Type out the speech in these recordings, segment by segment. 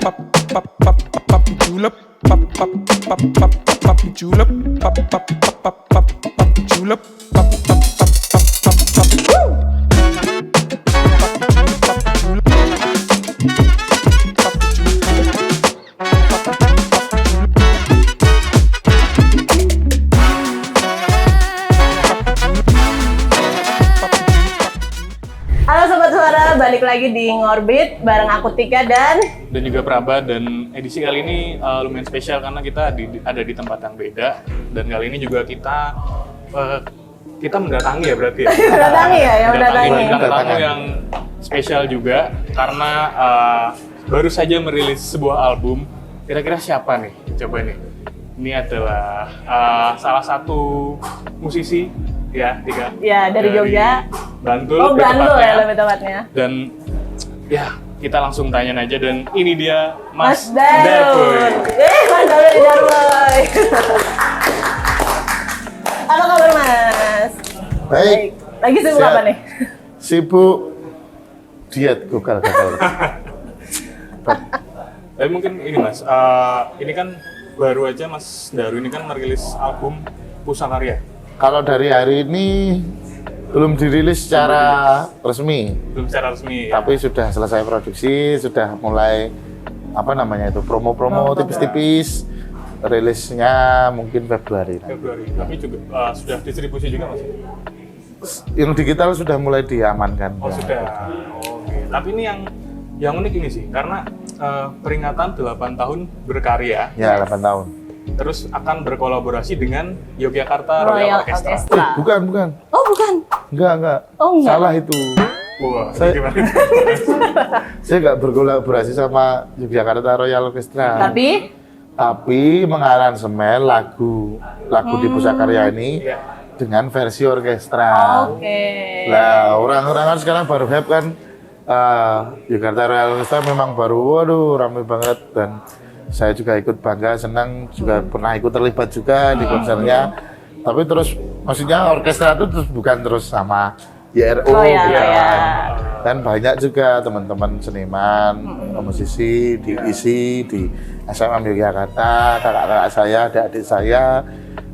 Papi julep, papi julep, papi julep, Halo Sobat Suara, balik lagi di Ngorbit bareng aku Tika dan juga Praba, dan edisi kali ini lumayan spesial karena kita ada di tempat yang beda, dan kali ini juga kita mendatangi ya berarti ya. mendatangi ya, mendatangi. Tamu yang spesial juga karena baru saja merilis sebuah album. Kira-kira siapa nih? Coba nih. Ini adalah salah satu musisi ya, Tika. Ya, dari Jogja. Bantul. Oh, lebih Bantul tepatnya. ya lebih tepatnya. Dan ya, kita langsung tanya aja, dan ini dia Mas Mas Darun. Darun. Mas Darun di Darboy. Apa kabar Mas? Baik. Lagi sibuk Sehat. apa nih? Sibuk diet gagal. Tapi mungkin ini Mas, ini kan baru aja Mas Daru ini kan merilis album Pusakarya. Kalau dari hari ini belum dirilis secara resmi, Belum secara resmi ya? tapi sudah selesai produksi, sudah mulai promo-promo tipis-tipis. Rilisnya mungkin Februari. Februari. Tapi juga sudah distribusi juga Mas? Yang digital sudah mulai diamankan. Oh sudah. Oke. Tapi ini yang unik ini sih, karena peringatan 8 tahun berkarya. Ya, 8 tahun. Terus akan berkolaborasi dengan Yogyakarta Royal Orchestra. Bukan. Oh, bukan. Enggak. Oh, enggak. Salah itu. Wah, Saya- gimana? Saya nggak berkolaborasi sama Yogyakarta Royal Orchestra. Tapi mengaransemen lagu di Pusakarya ini Iya. dengan versi orkestra. Oke. Lah, orang-orang kan sekarang baru hype kan, Yogyakarta Royal Orchestra memang baru, waduh, ramai banget, dan saya juga ikut bangga, senang, juga pernah ikut terlibat juga di konsernya. Tapi terus, maksudnya orkestra itu terus bukan terus sama YRO Oh, ya, gitu ya. kan. Dan banyak juga teman-teman seniman, musisi diisi di SMM Yogyakarta, kakak-kakak saya, adik-adik saya,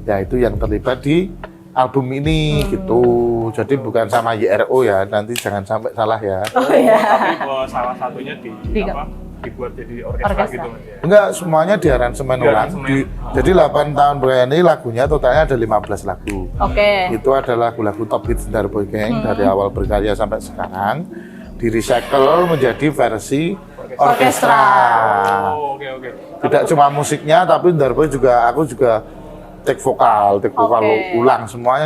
ya itu yang terlibat di album ini gitu. Jadi bukan sama YRO ya, nanti jangan sampai salah ya. Oh ya. Tapi salah satunya dibuat jadi orkestra Orkestra. gitu Mas ya? Enggak, semuanya diaransemen ulang. Jadi 8 tahun berakhir ini lagunya totalnya ada 15 lagu. Oke. Itu adalah lagu-lagu top hits Darboy Gang dari awal berkarya sampai sekarang. Di-recycle menjadi versi orkestra. Oh, oke. Tidak cuma musiknya, tapi Darboy juga, aku juga take vokal Oke. ulang, semua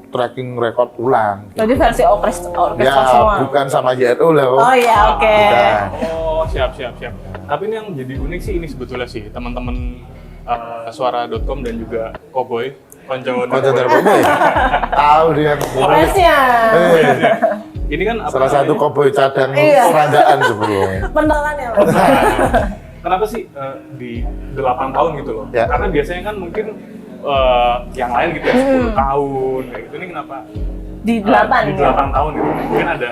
tracking record ulang. Jadi versi orkestra Ya, semua. bukan sama JRO lah. Oh ya, oke. Bukan. Oh, siap. Tapi ini yang jadi unik sih ini sebetulnya sih, teman-teman suara.com dan juga Koboy, konco Darboy. Tahu dia. Fansnya. Ini kan apa Salah satu namanya? koboi cadang Iya. serandaan sebelumnya. Pentolan ya Mas. Kenapa sih di 8 tahun gitu loh? Ya. Karena biasanya kan mungkin yang lain gitu ya 10 tahun kayak gitu. Ini kenapa? Di 8 di 8 tahun gitu. Mungkin ada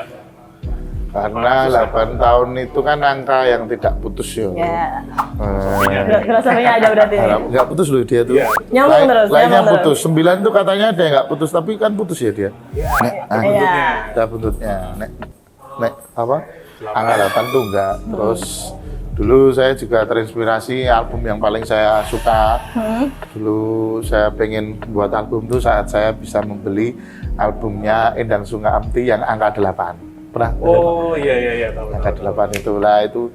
Karena 8 tahun itu kan angka yang tidak putus ya. Ya. Eh, Filosofinya ada berarti nih. nggak putus loh dia tuh. Iya. Nyambung terus, Lainnya nyambung terus. putus. 9 tuh katanya ada yang nggak putus, tapi kan putus ya dia. Iya. Ada buntutnya. Nek apa? Angka 8 tuh enggak. Terus dulu saya juga terinspirasi album yang paling saya suka. Dulu saya pengen buat album tuh saat saya bisa membeli albumnya Endang Sunga Amti yang angka 8. Pernah? Oh iya tahu. Angka 8 itulah itu.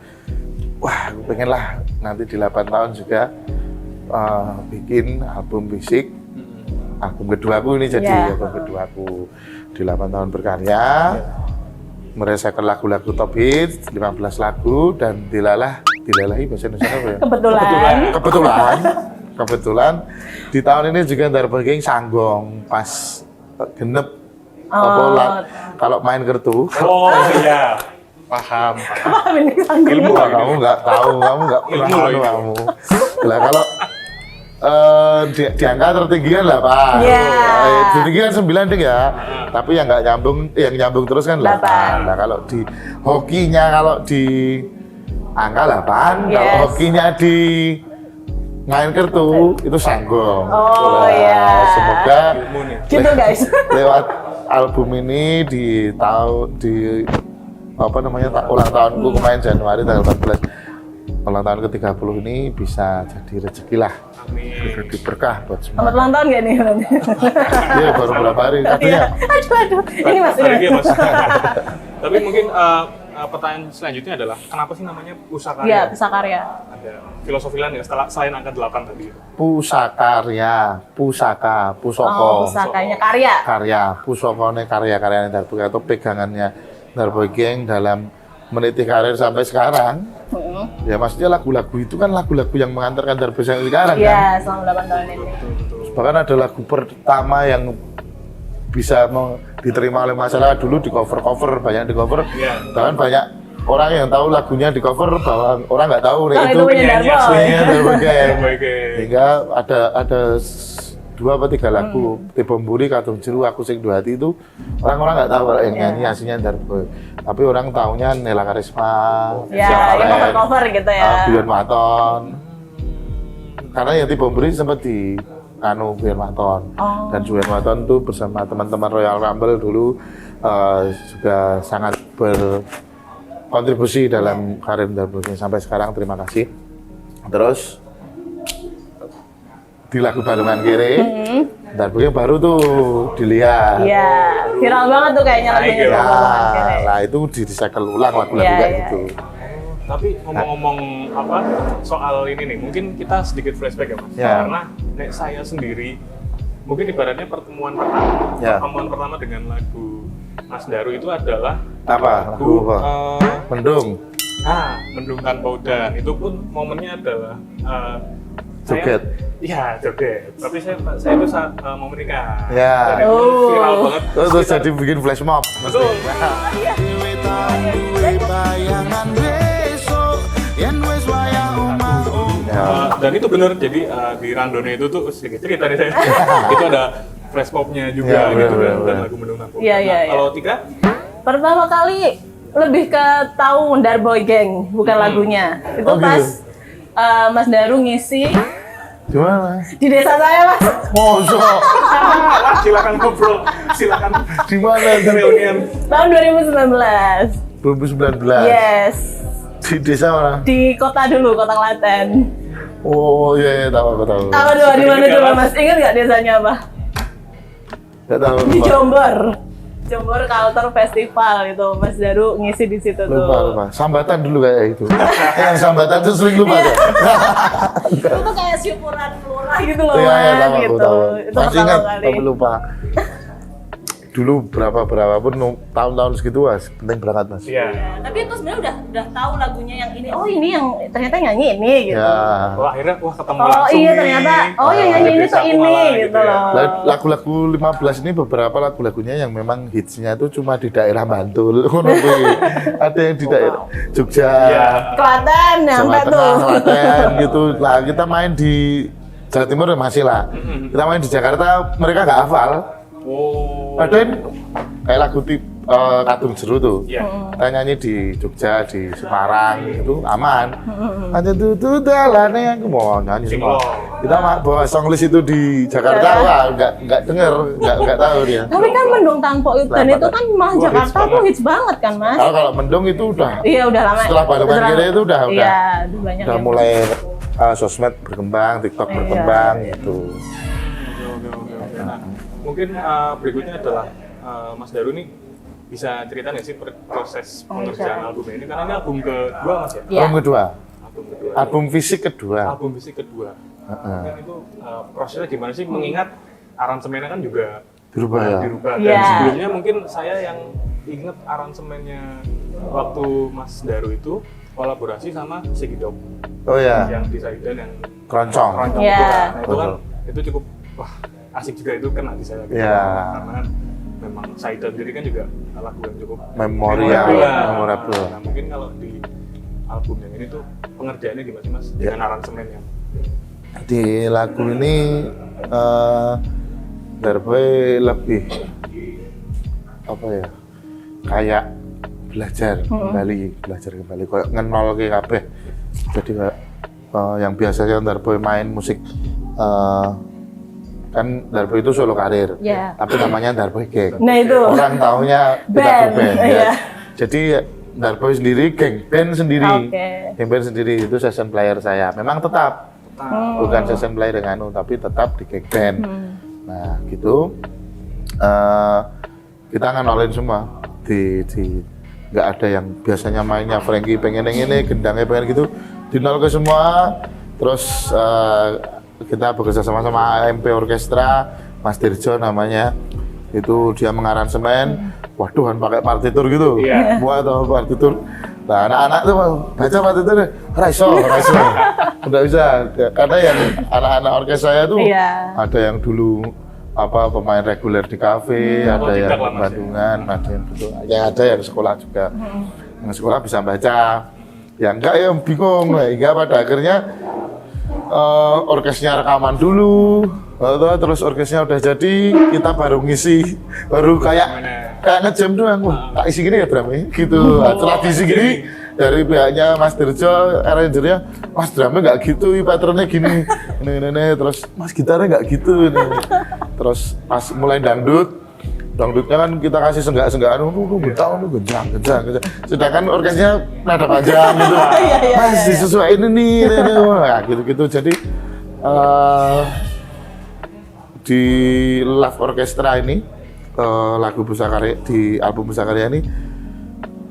Wah, aku pengen lah nanti di 8 tahun juga bikin album fisik. Album keduaku ini jadi Ya. album keduaku di 8 tahun berkarya. Meresakan lagu-lagu top hits, 15 lagu, dan dilalahi bahasa Indonesia apa ya? Kebetulan di tahun ini juga Darboy Gang sanggong pas genep kalau main kertu. Oh iya. Paham. Ilmu lah, kamu nggak tahu, kamu nggak pernah Ilmu, tahu ilmu. kamu. Lah kalau di angka tertinggi kan 8. Iya. Tertinggi kan 9 ding ya. Tapi yang nggak nyambung, yang nyambung terus kan 8. Nah kalau di hokinya, kalau di angka 8, Yes. kalau hokinya di Ngainker tuh itu Sanggong. Oh, iya. Semoga Ilmu nih. Gitu guys. lewat album ini ulang tahunku kemarin Januari tanggal 14, ulang tahun ke-30 ini bisa jadi rezeki lah. Amin. Jadi berkah buat Selamat semua. ulang tahun gak nih? Iya, baru berapa hari Iya. katanya. Aduh. Ini Mas. Hari ini, Mas. Tapi mungkin pertanyaan selanjutnya adalah kenapa sih namanya Pusakarya? Iya, Pusakarya. Ada filosofi lain nggak selain angka 8 tadi? Pusakarya, pusaka, pusoko. Oh, pusakanya karya. Karya, pusokone karya-karyanya Darboy atau pegangannya Darboy Gang dalam meniti karir sampai sekarang. Ya maksudnya lagu-lagu itu kan lagu-lagu yang mengantarkan Darboy sampai sekarang kan. Iya, selama 8 tahun ini. Bahkan ada lagu pertama yang bisa diterima oleh masyarakat dulu di cover banyak di cover. Iya. Bahkan banyak orang yang tahu lagunya di cover bahwa orang nggak tahu Kalau itu itu punya penyanyi Darboy. aslinya. Darboy Gang. Darboy Gang. Hingga ada 2 atau 3 lagu Tibomburi, Kadung Jeru, Aku Sing Dua Hati itu orang-orang nggak tahu yang nyanyi aslinya Darboy. Tapi orang taunya Nela Karisma, Ya, yang cover-cover gitu ya. Bion Maton. Karena yang Tibomburi sempat di Bion Maton. Oh. Dan Bion Maton tuh bersama teman-teman Royal Rumble dulu juga sangat berkontribusi dalam karir Darboy sampai sekarang. Terima kasih. Terus di lagu Balungan Kiri, Darboy baru tuh dilihat. Iya, viral banget tuh kayaknya lagunya Iya. Balungan Kiri. Nah itu direcycle ulang lagu-lagu Iya, kayak iya, gitu. Tapi ngomong-ngomong soal ini nih, mungkin kita sedikit flashback ya Mas. Ya. Karena nek saya sendiri, mungkin ibaratnya pertemuan pertama, Ya. pertemuan pertama dengan lagu Mas Daru itu adalah Apa? Lagu apa? Mendung. Mendung Tanpa Udan. Itu pun momennya adalah Joget. Iya, joget. Tapi saya itu saat mau menikah. Ya. Dan itu Oh. viral banget. Terus jadi bikin flash mob. Betul. Ya. Dan itu bener, jadi di Randone itu tuh sedikit cerita nih saya. Itu ada flash popnya juga Ya, gitu bener, dan bener. lagu Mendung Tanpa Udan. Iya, iya, Nah, iya. kalau Tika, Pertama kali lebih ke tahu Darboy Gang, bukan lagunya. Itu Oh, gitu. pas Mas Daru ngisi Gimana? di desa saya, Mas. Mosok. silakan ngobrol, silakan Di mana? reunian. Tahun 2019. 2019. Yes. Di desa mana? Di kota dulu, Kota Klaten. Oh iya, tahu aku tahu. Tahu dulu di mana dulu, Mas? Ingat nggak desanya apa? Nggak tahu. Di lupa. Jombor. Jombor Culture Festival itu Mas Daru ngisi di situ tuh. Lupa. Sambatan dulu kayak itu. Yang sambatan tuh sering lupa Iya. ya. Itu tuh kayak syukuran lurah gitu loh, Iya, Mas, tahu aku gitu. tahu. Itu Masih pertama ingat, kali. tapi lupa. Dulu berapa pun tahun-tahun segitu Mas, penting berangkat Mas. Iya. Tapi itu sebenarnya udah tahu lagunya yang ini. Oh, ini yang ternyata nyanyi ini gitu. Ya. Wah, akhirnya ketemu Oh langsung iya nih. ternyata. Oh yang nyanyi ini tuh Desaku ini malah gitu ya. loh. Lagu-lagu 15 ini beberapa lagu-lagunya yang memang hitsnya itu cuma di daerah Bantul. Ngono kuwi. Ada yang di daerah Jogja, Iya. Klaten Jawa nyampe tuh. Tengah, Klaten gitu. Lah kita main di Jawa Timur ya masih lah. Kita main di Jakarta mereka nggak hafal. Oh. Padahal kayak lagu Kadung Jeru tuh. Iya. Kita nyanyi di Jogja, di Semarang itu aman. Hanya tuh dalane aku mau nyanyi semua. Kita bawa songlist itu di Jakarta, wah nggak denger, nggak tahu dia. Tapi kan Mendung Tanpa Udan itu kan malah Wah, Jakarta hits tuh hits banget kan, Mas? Kalau Mendung itu udah Iya udah lama. setelah Balungan Kiri itu udah Iya, udah banyak. udah yang- mulai sosmed berkembang, TikTok Iya, berkembang iya. gitu. Oke. Nah, mungkin berikutnya adalah Mas Daru nih bisa cerita nggak sih proses pengerjaan album ini? Karena ini album kedua Mas ya? Iya. Album kedua, Album kedua. album fisik kedua. Album fisik kedua. Mungkin itu prosesnya gimana sih? Mengingat aransemennya kan juga Dirubah ya. dirubah. Dan Iya. sebelumnya mungkin saya yang inget aransemennya waktu Mas Daru itu kolaborasi sama Sigidop Oh ya, yang di Saidan yang keroncong. keroncong Iya. itu kan. Nah, itu kan Betul. itu cukup wah asik juga itu kena di saya gitu. Iya. Karena kan memang Saidan sendiri kan juga lagu yang cukup Memorial, lah. memorable. Nah, mungkin kalau di album yang ini tuh pengerjaannya gimana sih Mas? Iya. Dengan aransemen yang Di lagu ini Darboy lebih apa ya, kayak belajar kembali kayak ngenol ke kabeh. Jadi kayak yang biasanya Darboy main musik kan Darboy itu solo karir, tapi namanya Darboy Gang. Nah itu. Orang taunya kita Band, band. iya. Ya. Jadi Darboy sendiri, geng band sendiri, geng band sendiri itu session player saya. Memang tetap, bukan session player dengan tapi tetap di geng band. Nah gitu, kita ngenolin semua. Nggak ada yang biasanya mainnya Frankie pengen yang ini, gendangnya pengen gitu, dinol ke semua. Terus kita bekerja sama AMP Orkestra, Mas Dirjo namanya, itu dia mengaransemen. Waduh, kan pakai partitur gitu, buat atau partitur. Nah, anak-anak tuh baca partitur, raiso, udah bisa. Karena yang anak-anak orkes saya tuh ada yang dulu pemain reguler di kafe, ada yang Bandungan, ada yang betul, ada yang sekolah juga. Yang sekolah bisa baca, yang enggak ya bingung. Hingga pada akhirnya orkesnya rekaman dulu, terus orkesnya udah jadi, kita baru ngisi, baru kayak ngejam doang, tak isi gini ya drumnya, gitu. Setelah diisi gini, dari pihaknya Mas Dirjo, arrangernya, Mas drumnya nggak gitu, patternnya gini, ini, terus Mas gitarnya nggak gitu, ini. Terus pas mulai dangdutnya kan kita kasih senggak-senggakan, bentar, genjang. Sedangkan orkesnya nada panjang gitu, Mas disesuaiin ini, nah, gitu. Jadi di Love Orchestra ini, lagu Pusakarya di album Pusakarya ini,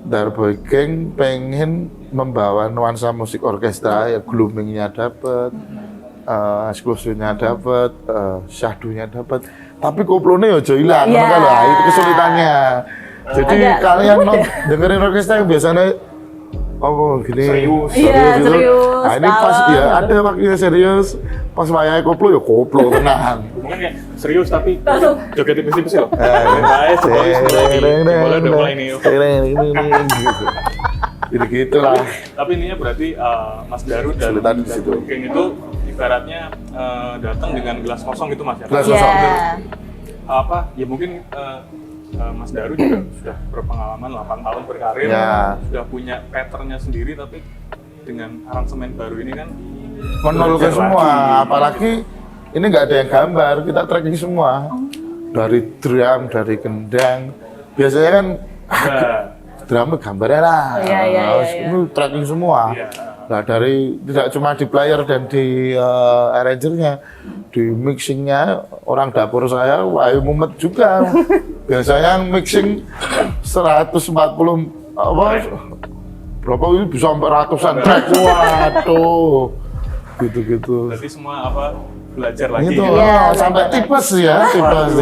Darboy Gang pengen membawa nuansa musik orkestra, ya gloomingnya dapat, eksklusifnya dapat, syahdunya dapat, tapi koplonya ya hilang, kalau itu kesulitannya. Jadi kalian dengerin orkestra yang biasanya gini serius gitu. Nah ini pas ada waktunya serius, pas wayai koplo ya koplo tenang. Mungkin kayak serius tapi joget tipis-tipis loh. Boleh udah mulai nih. Gitu lah. Tapi ininya berarti Mas Daru dan Geng itu ibaratnya datang dengan gelas kosong gitu Mas ya. Gelas kosong. Ya mungkin Mas Daru juga sudah berpengalaman 8 tahun berkarir, sudah punya patternnya sendiri, tapi dengan aransemen baru ini kan menol ke semua, apalagi ini nggak ada yang gambar, kita tracking semua dari drum, dari gendang. Biasanya kan drum gambarnya lah, ini tracking semua. Nah dari tidak cuma di player dan di arrangernya, di mixingnya orang dapur saya, Wahyu Mumet juga. Biasanya mixing 140 berapa ini bisa sampai ratusan track, waduh, gitu. Berarti semua belajar lagi. Itu sampai tipes ya, tipes.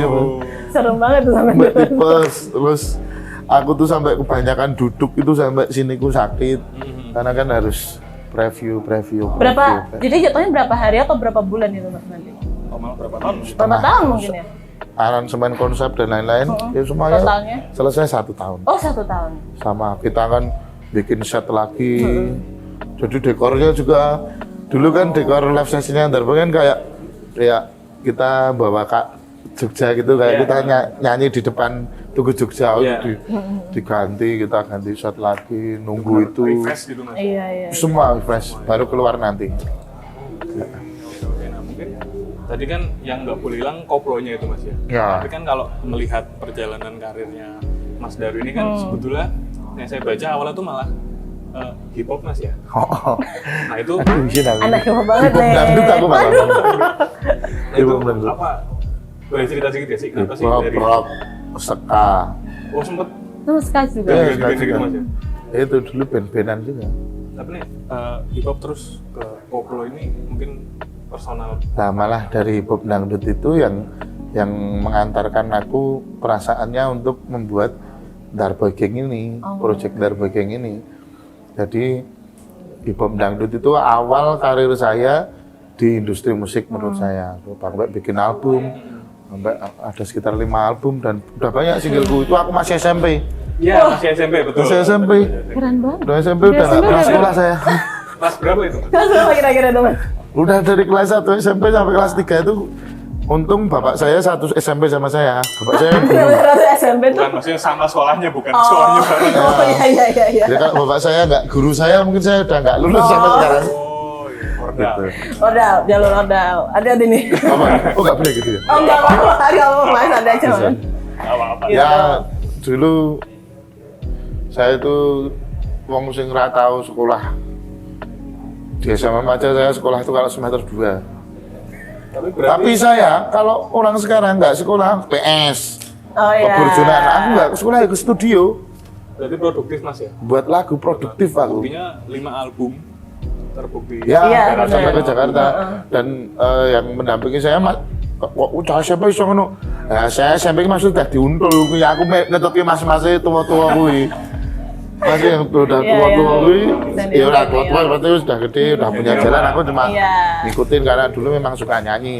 Serem banget tuh sampai tipes. Terus aku tuh sampai kebanyakan duduk itu sampai siniku sakit, karena kan harus preview. Jadi jatuhnya berapa hari atau berapa bulan itu Mas nanti? Berapa tahun? Berapa tahun mungkin ya? Aransemen konsep dan lain-lain, ya semuanya totalnya selesai 1 tahun. Oh 1 tahun. Sama kita kan bikin set lagi, jadi dekornya juga dulu kan dekor live sessionnya Darboy kan kayak kita bawa Kak Jogja gitu, kayak kita nyanyi di depan Tugu Jogja, diganti, kita ganti set lagi, nunggu itu refresh gitu Mas? Iya. Semua refresh, baru keluar nanti. Nah mungkin tadi kan yang nggak boleh hilang koplonya itu Mas ya? Tapi kan kalau melihat perjalanan karirnya Mas Daru ini kan sebetulnya yang saya baca awalnya tuh malah hip hop Mas ya? Nah itu anak hip hop banget nih. Dangdut aku malah. Itu apa? Boleh cerita sedikit ya sih? Kenapa sih dari rock, ska. Oh sempet? Ska juga? Gitu Mas ya? Itu dulu band-bandan juga. Tapi nih hip hop terus ke koplo ini mungkin personal. Nah malah dari hip hop dangdut itu yang mengantarkan aku perasaannya untuk membuat Darboy Gang ini, project Darboy Gang ini. Jadi hip hop dangdut itu awal karir saya di industri musik menurut saya. Sampai bikin album, sampai ada sekitar 5 album dan udah banyak singleku. Itu aku masih SMP. Iya, masih SMP betul. Masih SMP. Keren banget. Udah SMP udah nggak pernah sekolah saya. Kelas berapa itu? Kelas berapa kira-kira teman? Udah dari kelas 1 SMP sampai kelas 3 itu Untung bapak saya satu SMP sama saya. Bapak saya kan guru. Rata SMP tuh. Bukan maksudnya sama sekolahnya, bukan sekolahnya bareng. Oh iya. Jadi kalau bapak saya nggak guru saya, mungkin saya udah nggak lulus sampai sekarang. Oh, iya. Ordal. Gitu. Ordal, jalur ordal. Ada nih. Apa? Oh nggak boleh gitu ya? Oh enggak apa-apa, Mas, ada aja. Bisa. Mas. Apa-apa. Gitu. Ya dulu saya itu wong sing ora tau sekolah. Di SMA aja saya sekolah itu kalau semester 2. Tapi saya kalau orang sekarang nggak sekolah PS, Oh iya. keburjunan, aku nggak sekolah ke studio Berarti produktif Mas ya? buat lagu produktif aku. Buktinya 5 album terbukti. Ya, Iya, sampai benar. ke Jakarta dan yang mendampingi saya kok udah siapa iso ngono. Nah, saya SMP maksud udah diuntul kuwi aku ngetokki mas-mas tua-tua kuwi. Masih yang udah Iya, tua-tua iya. kuwi, Dan ya udah diuntul, tua-tua iya. berarti sudah gede, udah punya jalan, aku cuma Iya. ngikutin karena dulu memang suka nyanyi.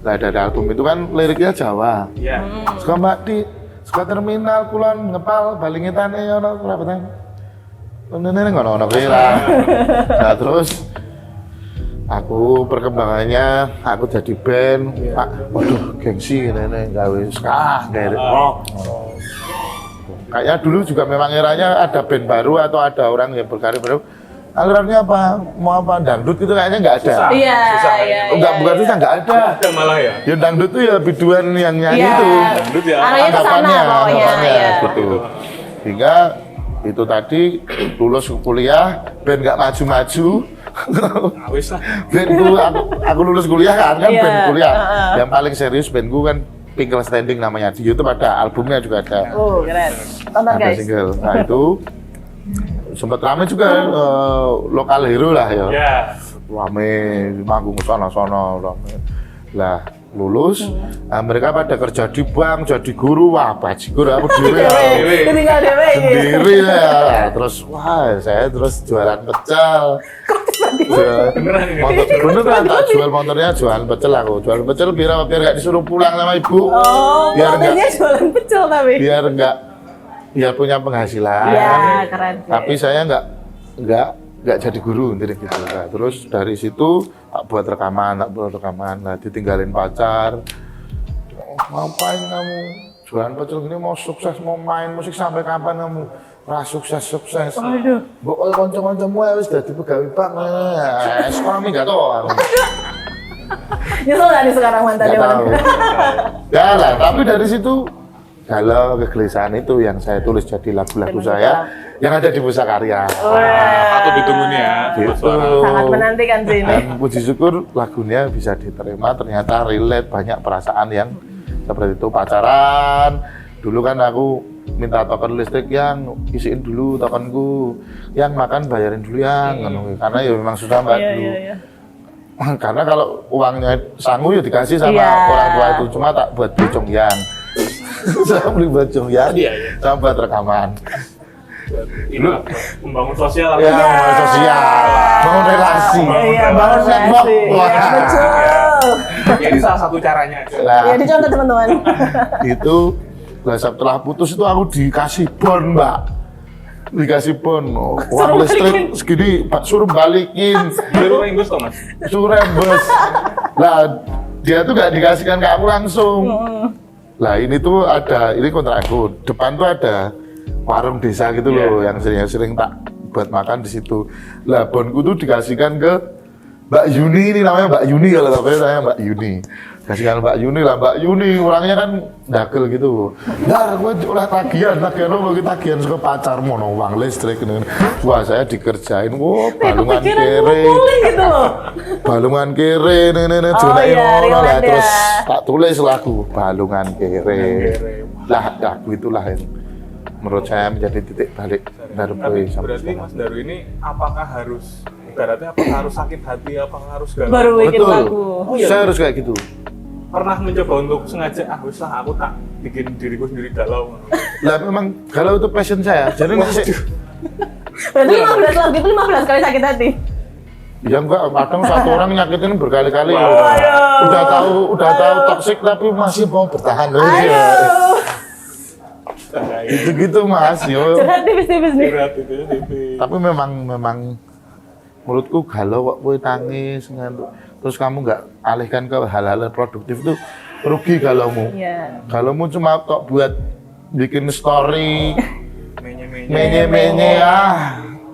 Nah, dari album itu kan liriknya Jawa. Iya. Suka Mbak Di, suka terminal kulon ngepal balingitane ono rapatan. Nene ngono kuwi lah. Nah, terus aku perkembangannya aku jadi band, Pak. Waduh, gengsi nene gawe ska, gawe rock. Kayaknya dulu juga memang eranya ada band baru atau ada orang yang berkarir baru. Alirannya apa? Mau apa? Dangdut gitu kayaknya nggak ada. Iya, Susah iya. Enggak, bukan susah, nggak ada. Ada malah ya. Ya dangdut itu ya biduan yang nyanyi Iya. itu. Dangdut ya. Arahnya ke sana pokoknya. Iya. gitu. Hingga itu tadi lulus kuliah, band nggak maju-maju. Nah, wis lah. Bandku, aku lulus kuliah kan Iya, band kuliah. heeh. Yang paling serius bandku kan Pinkel Standing namanya. Di YouTube ada albumnya juga ada. Oh, keren. Tonton Ada guys. single. Nah itu sempat rame juga lokal hero lah ya. Ya. Rame manggung sono-sono rame. Lah lulus, mereka pada kerja di bank, jadi guru, wah bajigur aku dhewe ya. Dewe. Tinggal dewe. Sendiri ya. Terus wah saya terus jualan pecel. Beneran ini? Beneran tak jual motornya jualan pecel aku. Jualan pecel biar nggak disuruh pulang sama ibu. Oh, biar nggak motornya jualan pecel tapi. biar punya penghasilan. Iya, keren. Tapi saya nggak jadi guru jadi gitu. Nah, terus dari situ tak buat rekaman. Nah, ditinggalin pacar. Oh, ngapain kamu jualan pecel gini mau sukses mau main musik sampai kapan kamu? Sukses. Waduh. Mbok kanca-kancamu wis dadi pegawai bank. Ekonomi enggak tahu aku. Nyesel nggak nih sekarang mantannya? Enggak tahu. Ya lah, tapi dari situ galau kegelisahan itu yang saya tulis jadi lagu-lagu saya yang ada di Pusaka Karya. Patut ditunggu nih ya. Gitu. Sangat menantikan sih ini. Dan puji syukur lagunya bisa diterima, ternyata relate banyak perasaan yang seperti itu. Pacaran, dulu kan aku minta token listrik yang isiin dulu tokenku, yang makan bayarin dulu yang karena ya memang sudah mbak Iya, dulu. iya. Karena kalau uangnya sanggup ya dikasih sama Iya. orang tua itu, cuma tak buat beli Congyang. Saya beli buat Congyang, Iya. sama buat rekaman. Ini apa? Membangun sosial apa? Ya, bangun sosial, bangun relasi, Iya, bangun network. relasi. Wah. Iya, betul. Ini salah satu caranya. Nah, Ya dicontoh teman-teman. itu setelah putus itu aku dikasih bon mbak, dikasih bon uang listrik segini suruh balikin Baru Inggris toh Mas? suruh rembes. Lah dia tuh gak dikasihkan ke aku langsung. Lah ini tuh ada, ini kontrak aku depan tuh ada warung desa gitu loh yang sering tak buat makan di situ. Lah bonku tuh dikasihkan ke Mbak Yuni, ini namanya Mbak Yuni kalau tapi saya Mbak Yuni. Kasihkan Mbak Yuni lah, Mbak Yuni orangnya kan dagel gitu. Nah, gue oleh tagihan apa kita tagihan suka pacar mono uang listrik ini. Wah, saya dikerjain, wah balungan kere, ngumpulin gitu loh. balungan kere, nenek Oh zona iya, ngono lah relate terus ya. tak tulis lagu balungan kere. Lah, lagu itulah yang menurut saya menjadi titik balik Darboy sampai Berarti sekarang. Mas Daru ini apakah harus ibaratnya apakah harus sakit hati, apakah harus galau? Baru bikin Betul, lagu. iya. saya harus kayak gitu. Pernah mencoba untuk sengaja wis lah aku tak bikin diriku sendiri galau. Lah memang galau itu passion saya. Jadi Berarti 15 lagu itu 15 kali sakit hati. ya enggak, kadang satu orang nyakitin berkali-kali. Waduh. Udah tahu toksik tapi masih mau bertahan loh. Aduh. Gitu-gitu Mas, yo. Curhat tipis-tipis nih. Berat itu tipis. Tapi memang menurutku galau kok kowe nangis ngantuk. Terus kamu nggak alihkan ke hal-hal produktif itu rugi galaumu. Iya. Galaumu cuma kok buat bikin story, Menye-menye. menye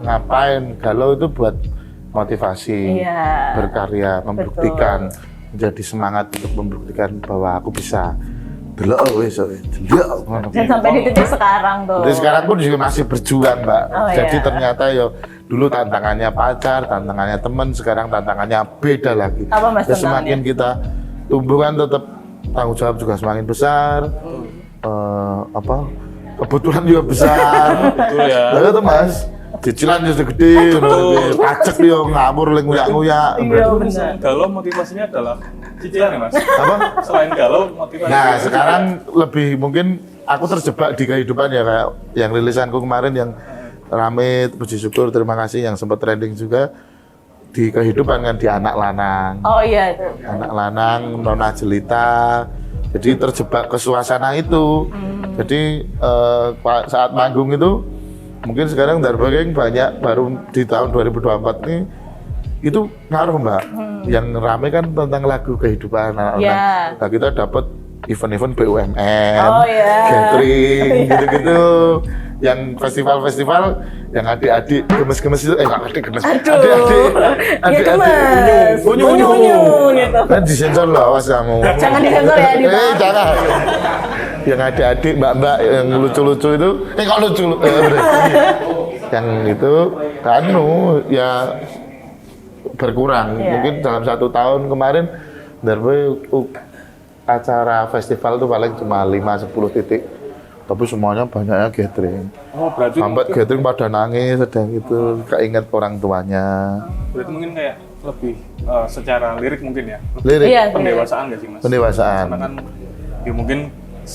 ngapain? Galau itu buat motivasi, Iya. berkarya, membuktikan, menjadi semangat untuk membuktikan bahwa aku bisa. Delok wis, delok. Dan sampai di titik sekarang tuh. Jadi sekarang pun juga masih berjuang, Mbak. Oh, Jadi iya. ternyata dulu tantangannya pacar, tantangannya teman, sekarang tantangannya beda lagi. Apa, Mas, Ya, semakin tantangannya? kita tumbuh kan tetap tanggung jawab juga semakin besar. Kebutuhan juga besar. Betul ya. Lalu itu Mas, cicilan juga gede, pajak dia ngawur nguyak-nguyak. Iya benar. Galau motivasinya adalah cicilan ya mas? Apa? Selain galau motivasinya. Nah sekarang lebih mungkin aku terjebak di kehidupan ya kayak yang rilisanku kemarin yang rame, puji syukur, terima kasih yang sempat trending juga di kehidupan kan di anak lanang. Oh iya itu. Anak lanang, nona jelita, jadi terjebak ke suasana itu. Jadi saat manggung itu mungkin sekarang Darbo Gang banyak baru di tahun 2024 ini itu ngaruh Mbak. Yang rame kan tentang lagu kehidupan anak-anak. Iya. Nah kita dapat event-event BUMN, Oh, iya. catering, gitu-gitu. Yang festival-festival yang adik-adik gemes-gemes itu, nggak adik gemes, Ya gemes. unyu gitu. Kan disensor loh, awas kamu. Jangan disensor ya, di bawah. Jangan. Yang adik-adik, mbak-mbak yang lucu-lucu itu, kok lucu? Yang itu, ya berkurang. Iya. Mungkin dalam 1 tahun kemarin, Darbo acara festival itu paling cuma 5-10 titik. Tapi semuanya banyaknya gathering. Oh berarti Sampai gathering pada nangis, sedang itu keinget orang tuanya. berarti mungkin kayak lebih secara lirik mungkin ya. Lirik, Iya. Pendewasaan nggak sih mas? pendewasaan. Karena kan ya mungkin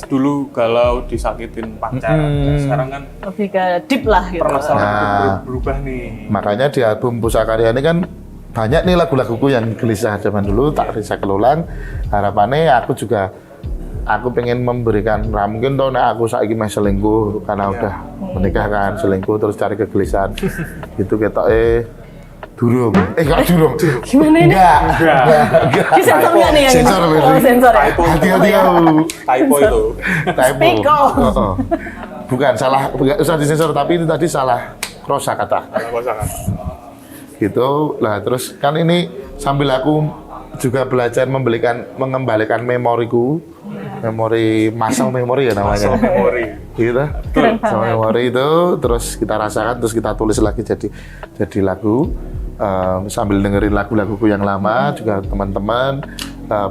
dulu galau disakitin pacar, sekarang kan Lebih ke deep lah gitu. permasalahan itu Nah. berubah nih. Makanya di album Pusakarya ini kan banyak nih lagu-laguku yang gelisah zaman dulu, tak bisa kelulang. Harapannya aku pengen memberikan, mungkin tau nek aku saiki meh selingkuh karena udah menikah kan, selingkuh terus cari kegelisahan. Gitu ketoke durung. Enggak durung. Gimana ini? Enggak. Di sensor nggak nih yang ini? Sensor loh. Oh sensor ya. Typo. Hati-hati kau. Typo itu. Typo. Spiko. Oh. Bukan salah, enggak usah disensor tapi itu tadi salah kosakata. Kalau kosakan. Gitu lah, terus kan ini sambil aku juga belajar mengembalikan memoriku, muscle memory ya namanya, Memori. gitu. Sama memori itu terus kita rasakan, terus kita tulis lagi jadi lagu, sambil dengerin lagu-laguku yang lama, juga teman-teman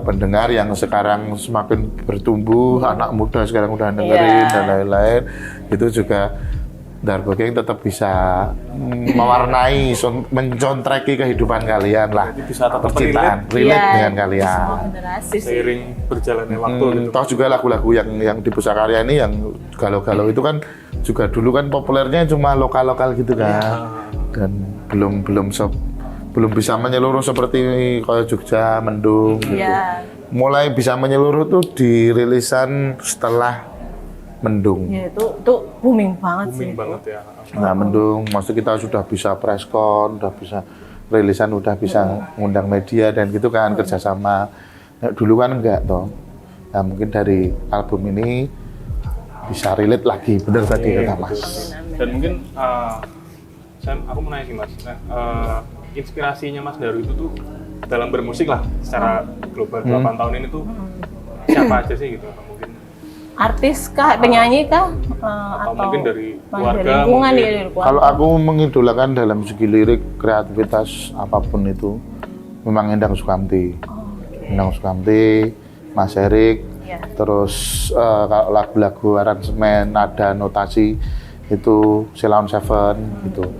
pendengar yang sekarang semakin bertumbuh, anak muda sekarang udah dengerin dan lain-lain, itu juga Darbo Gang tetap bisa mewarnai, mencontreki kehidupan kalian lah. Bisa tetap Percintaan, relate Iya. dengan kalian. Semua generasi sih. Seiring berjalannya waktu gitu. Toh juga lagu-lagu yang di Pusakarya ini yang galau-galau itu kan juga dulu kan populernya cuma lokal-lokal gitu kan. Dan belum bisa menyeluruh seperti kayak Jogja, Mendung gitu. Iya. Mulai bisa menyeluruh tuh di rilisan setelah Mendung. Ya itu booming banget sih. Booming banget ya. Nah, Mendung, maksud kita sudah bisa preskon, udah bisa rilisan, udah bisa ngundang media dan gitu kan, kerjasama. Nah, dulu kan enggak toh. Nah, mungkin dari album ini bisa relate lagi, bener tadi kata Mas. Dan mungkin aku mau nanya sih mas, inspirasinya Mas Daru itu tuh dalam bermusik lah secara global 8 tahun ini tuh siapa aja sih gitu? Atau mungkin Artis kah, penyanyi kah, atau mungkin dari dari keluarga, lingkungan mungkin. ya dari keluarga. Kalau aku mengidolakan dalam segi lirik, kreativitas apapun itu, memang Endang Sukamti. Endang Sukamti, Mas Erik, Iya. terus kalau lagu-lagu aransemen, nada, notasi, itu Ceylon Seven, gitu.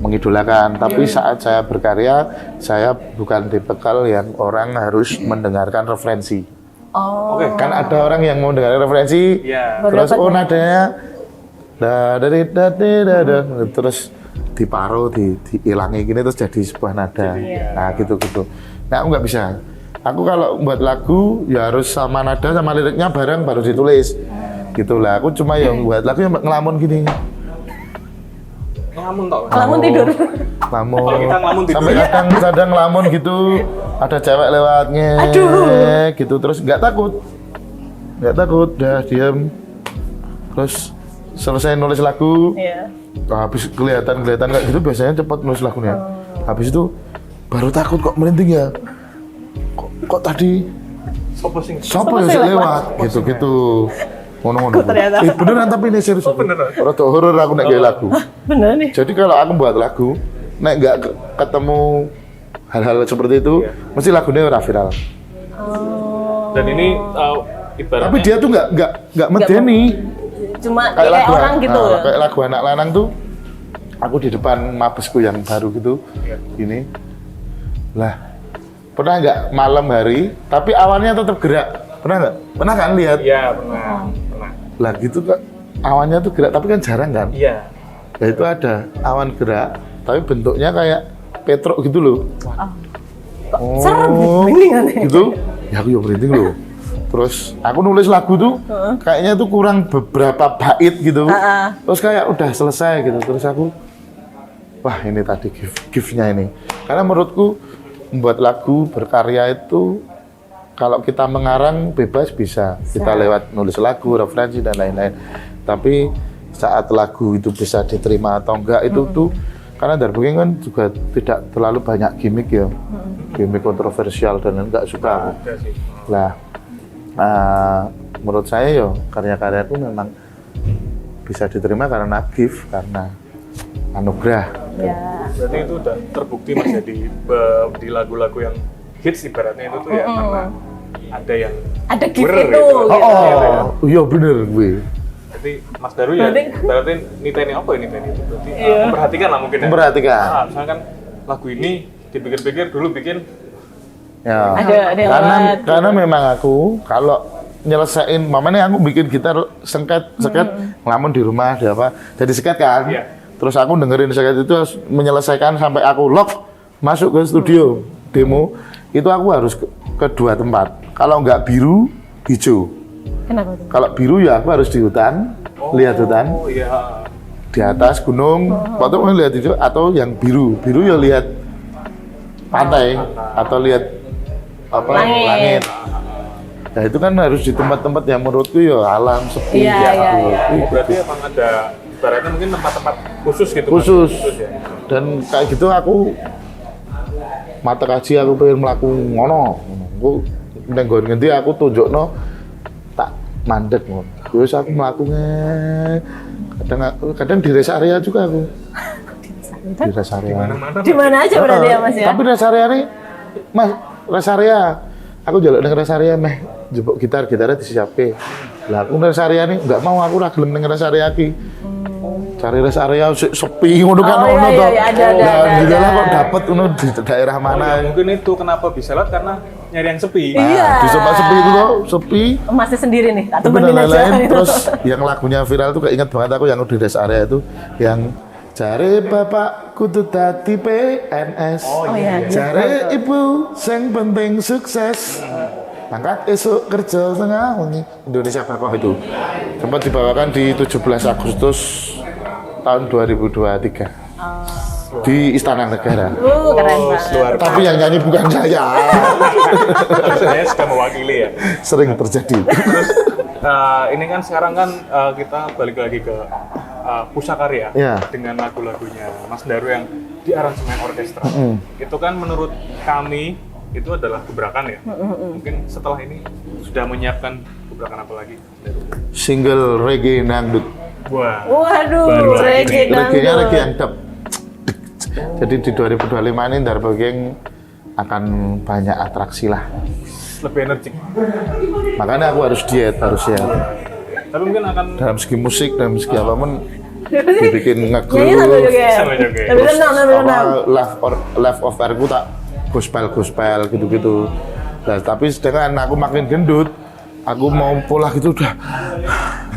Mengidolakan, tapi saat saya berkarya, saya bukan tipikal yang orang harus mendengarkan referensi. Oh. Oke. Kan ada orang yang mau dengar referensi, Iya. terus Dapat nadanya terus diparuh, diilangi gini terus jadi sebuah nada. Nah gitu-gitu. Nah aku nggak bisa. Aku kalau buat lagu ya harus sama nada sama liriknya bareng baru ditulis. Gitulah. Aku cuma yang buat lagu yang ngelamun gini. Ngelamun tau. Ngelamun tidur. Lamun. Kalau kita ngelamun tidur. Sampai kadang ngelamun gitu, ada cewek lewatnya, gitu terus nggak takut, udah diam, terus selesai nulis lagu, habis kelihatan kayak gitu biasanya cepat nulis lagunya. Habis itu baru takut kok merinding ya, kok tadi Sopo yang lewat, gitu. Ngono-ngono. Beneran tapi ini serius. Beneran. Rada horor aku nek gawe lagu. Bener nih. Jadi kalau aku buat lagu, nek nggak ketemu hal-hal seperti itu, mesti lagunya ora viral. Dan ini ibaratnya. Tapi dia tuh nggak medeni. Cuma kayak orang gitu. Kayak lagu anak lanang tuh, aku di depan mabesku yang baru gitu, ini. Lah, pernah nggak malam hari, tapi awannya tetap gerak? Pernah nggak? Pernah kan lihat? Iya, pernah. Lah gitu kok, awannya tuh gerak, tapi kan jarang kan? Iya. Ya itu ada awan gerak, tapi bentuknya kayak petruk gitu loh. Serem, merinding aneh. Gitu? Ya aku ya merinding loh. Terus aku nulis lagu tuh, kayaknya tuh kurang beberapa bait gitu. Terus kayak udah selesai gitu. Terus aku, wah ini tadi gift-nya ini. Karena menurutku membuat lagu, berkarya itu kalau kita mengarang bebas bisa. Kita lewat nulis lagu, referensi dan lain-lain. Tapi saat lagu itu bisa diterima atau enggak itu tuh karena Darboking kan juga tidak terlalu banyak gimmick ya. Gimmick kontroversial dan enggak suka. Lah, menurut saya yo karya-karya itu memang bisa diterima karena gift, karena anugerah. Ya. Berarti itu udah terbukti Mas ya di lagu-lagu yang hits ibaratnya itu tuh ya karena ada yang ada gift bener itu. gitu. Oh, iya bener gue. Berarti Mas Daru ya, berarti niteni apa ini tadi itu? Berarti memperhatikan lah mungkin ya? Memperhatikan. Misalnya kan lagu ini dipikir-pikir dulu bikin Ya, ada karena memang aku kalau nyelesain, mamanya aku bikin gitar seket ngelamun di rumah, di apa, jadi seket kan. Terus aku dengerin seket itu harus menyelesaikan sampai aku lock masuk ke studio demo, itu aku harus ke dua tempat. Kalau nggak biru, hijau. Kenapa tuh? Kalau biru ya aku harus di hutan, lihat hutan. Oh iya. Di atas gunung, waktu aku lihat hijau atau yang biru ya lihat pantai atau lihat apa langit. Nah itu kan harus di tempat-tempat yang menurutku ya alam sepi. Berarti emang ada ibaratnya mungkin tempat-tempat khusus gitu. Khusus. Ya? Dan kayak gitu aku mata kaji aku pengen melaku ngono. Aku nenggon ngendi aku tunjukno tak mandek ngono. Terus aku melakunya kadang di rest area juga aku. Di rest area. Di mana aja berarti ya Mas ya? Tapi rest area ini Mas, rest area. Aku jalan dengan rest area meh jebok gitarnya disiapke. Lah aku rest area ini enggak mau, aku ora gelem ning rest area iki. Cari rest area sepi ngono kan ono to. Nah, dilalah kok dapet ngono di daerah mana. Mungkin itu kenapa bisa lewat karena nyari yang sepi. Di tempat sepi itu tuh, sepi. Masih sendiri nih, tak Tapi temenin aja. lain terus yang lagunya viral tuh keinget banget aku yang di rest area itu yang cari bapak kudu dadi PNS. Cari ibu sing penting sukses. Mangkat esok kerja tengah wengi. Indonesia Bakoh itu. Sempat dibawakan di 17 Agustus tahun 2023. Di Istana Negara. Keren banget. Tapi yang nyanyi bukan saya. Saya sudah mewakili ya. Sering terjadi. Ini kan sekarang kan kita balik lagi ke Pusakarya dengan lagu-lagunya Mas Daru yang di aransemen orkestra. Itu kan menurut kami itu adalah gebrakan ya. Mungkin setelah ini sudah menyiapkan gebrakan apa lagi? Single reggae dangdut. Wah. Waduh, reggae dangdut. Reggae-nya reggae yang dep. Jadi di 2025 ini Darboking akan banyak atraksi lah. Lebih energik. Makanya aku harus diet, harusnya. Tapi mungkin akan Dalam segi musik, dalam segi apapun dibikin Nyanyi sambil joget. Sambil joget. Sambil renang, sambil renang. Live of air ku tak gospel gitu-gitu. Nah, tapi sedangkan aku makin gendut, aku mau pola gitu udah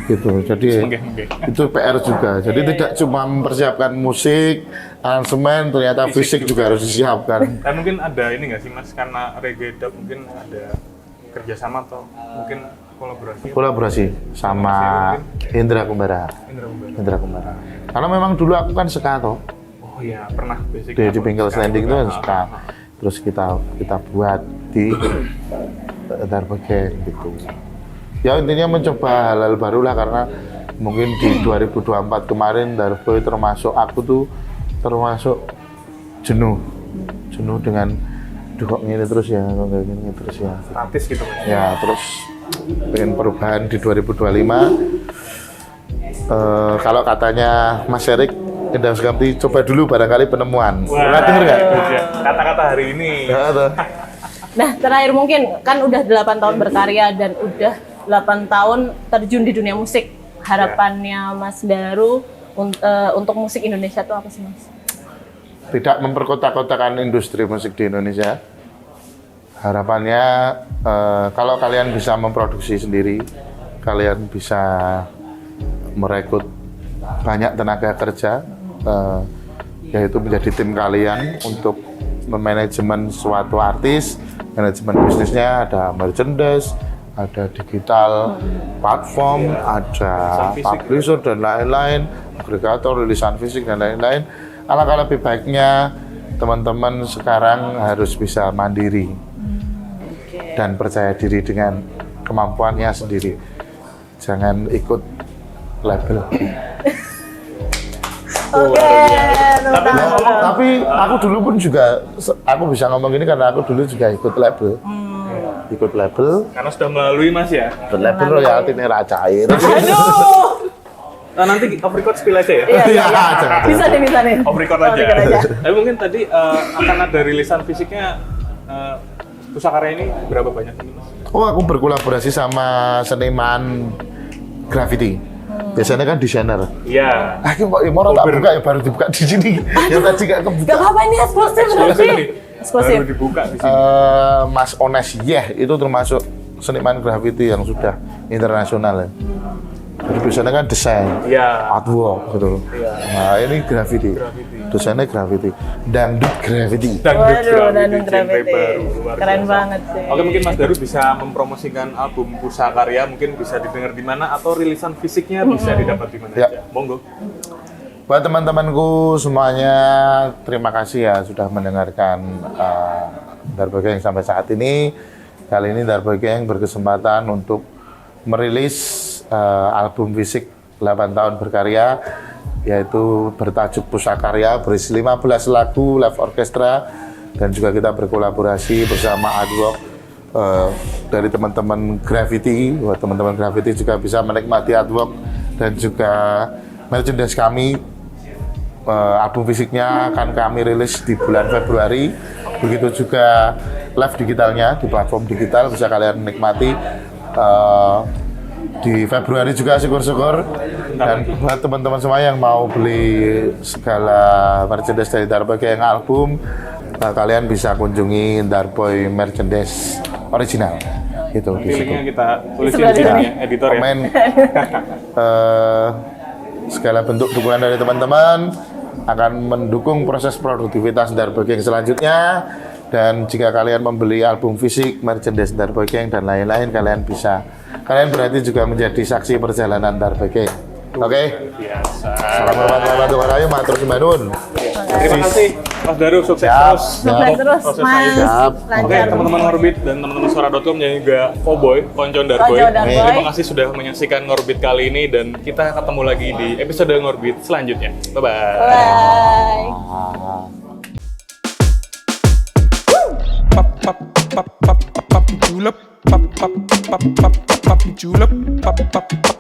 gitu. Jadi itu PR juga. Jadi tidak cuma mempersiapkan musik, aransemen, ternyata fisik juga harus disiapkan. Dan mungkin ada ini nggak sih Mas, karena reggae dub mungkin ada kerjasama atau mungkin kolaborasi sama Indra Kumbara. Karena memang dulu aku kan ska toh. Oh iya, pernah basic Di Bengkel Slending itu kan ska. Terus kita buat di Darboy Gang gitu. Ya intinya mencoba hal-hal baru lah, karena mungkin di 2024 kemarin Darboy termasuk jenuh dengan kok gini terus ya, kok gini terus ya. statis gitu Mas. Ya terus pengen perubahan di 2025. Kalau katanya Mas Erik, Indah Sukamti, coba dulu barangkali penemuan. Pernah denger nggak? Kata-kata hari ini. Ya, Nah, terakhir mungkin kan udah 8 tahun berkarya dan udah 8 tahun terjun di dunia musik. Harapannya Mas Daru untuk musik Indonesia itu apa sih, Mas? Tidak memperkotak-kotakan industri musik di Indonesia. Harapannya kalau kalian bisa memproduksi sendiri, kalian bisa merekrut banyak tenaga kerja, yaitu menjadi tim kalian untuk memanajemen suatu artis, manajemen bisnisnya, ada merchandise, ada digital platform, ada publisher dan lain-lain, agregator, rilisan fisik dan lain-lain. Alangkah lebih baiknya teman-teman sekarang harus bisa mandiri dan percaya diri dengan kemampuannya sendiri. Jangan ikut label. Oke, Tapi aku dulu pun juga, aku bisa ngomong ini karena aku dulu juga ikut label. Ikut label. Karena sudah melalui Mas ya. Ikut label royalti ini cair. Aduh. Nah, nanti off record spill aja ya. Iya. jangan. Bisa nih. Off record aja. Tapi mungkin tadi akan ada rilisan fisiknya Pusakarya ini berapa banyak ini Mas? Oh, aku berkolaborasi sama seniman graffiti. Biasanya kan desainer. Iya. Aku kok mau tak buka ya, baru dibuka di sini. Yang tadi gak kebuka. Gak apa-apa, ini eksklusif berarti. Eksklusif. Baru dibuka di sini. Mas Ones itu termasuk seniman graffiti yang sudah internasional ya. Jadi biasanya kan desain, artwork gitu. Nah ini graffiti, desainnya graffiti, dangdut graffiti. Waduh, dangdut graffiti. Keren banget sih. Oke, mungkin Mas Daru bisa mempromosikan album Pusakarya, mungkin bisa didengar di mana atau rilisan fisiknya bisa didapat di mana aja. Monggo. Buat teman-temanku semuanya, terima kasih ya sudah mendengarkan Darboy Gang sampai saat ini. Kali ini Darboy Gang berkesempatan untuk merilis album fisik 8 tahun berkarya, yaitu bertajuk Pusakarya, berisi 15 lagu live orkestra, dan juga kita berkolaborasi bersama artwork dari teman-teman graffiti. Buat teman-teman graffiti juga bisa menikmati artwork dan juga merchandise kami. Album fisiknya akan kami rilis di bulan Februari, begitu juga live digitalnya di platform digital bisa kalian nikmati di Februari juga, syukur-syukur. Dan buat teman-teman semua yang mau beli segala merchandise dari Darboy Gang album, kalian bisa kunjungi Darboy Merchandise Original gitu. Nanti linknya kita tulisin di sini ya, editor ya. Komen segala bentuk dukungan dari teman-teman akan mendukung proses produktivitas Darboy Gang selanjutnya. Dan jika kalian membeli album fisik, merchandise Darboy Gang dan lain-lain, kalian berarti juga menjadi saksi perjalanan Darboy Gang. Oke? Biasa. Salam hormat, selamat wabarakatuh, matur sembahun. Terima kasih Mas Daru, sukses terus. Sukses terus, Mas. Siap. Oke, teman-teman Ngorbit dan teman-teman Suara.com dan juga Foboy, Koncon Darboy. Terima kasih sudah menyaksikan Ngorbit kali ini dan kita ketemu lagi di episode Ngorbit selanjutnya. Bye-bye. Bye. Pop julep, pop julep, pop